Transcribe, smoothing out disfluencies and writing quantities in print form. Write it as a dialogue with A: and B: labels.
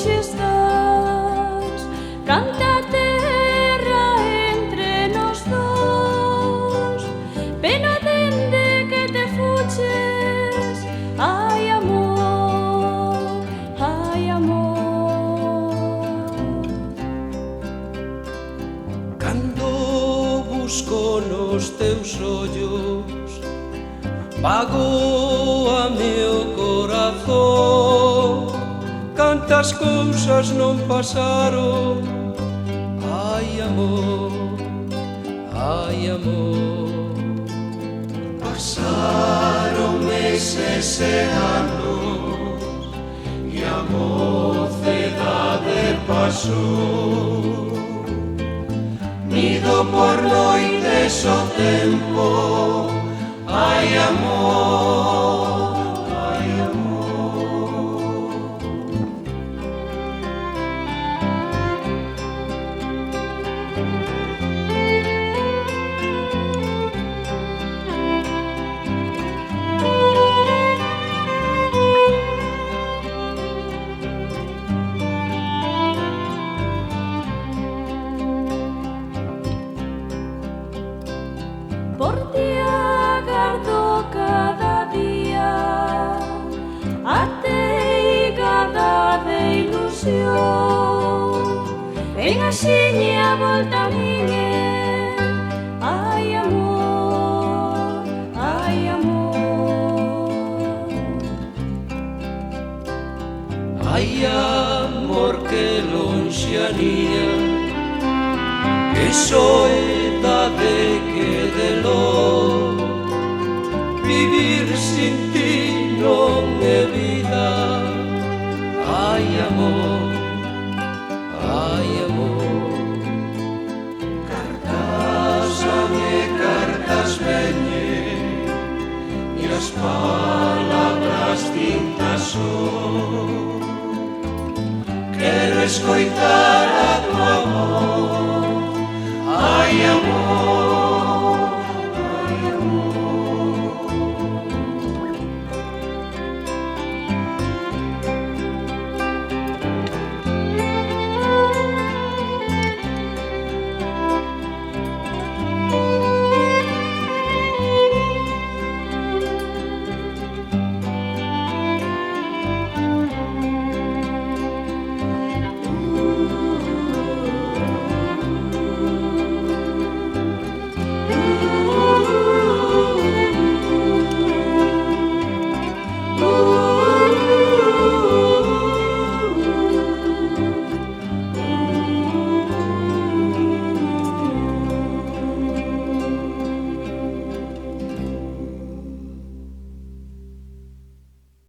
A: lonxe estás, canta a terra entre nos dos, pena dende que te fuches, ai amor, ai amor.
B: Cando busco nos teus ollos, vagoame o corazón, cantas cousas non pasaron, ai amor, ai amor. Pasaron meses e anos e a mocedade pasou, nido por noites o tempo, ai amor, ai amor.
A: Por ti agardo cada día a teigada de ilusión, ven axiña volta a miñe, ai amor, ai amor.
B: Ai amor que lonxanía, que soedade que de lo, vivir sin ti non é vida, ai amor, ai amor. Cartas ame, cartas veñen, e as palabras tintas son, quero escoitar a tua voz, ai amor.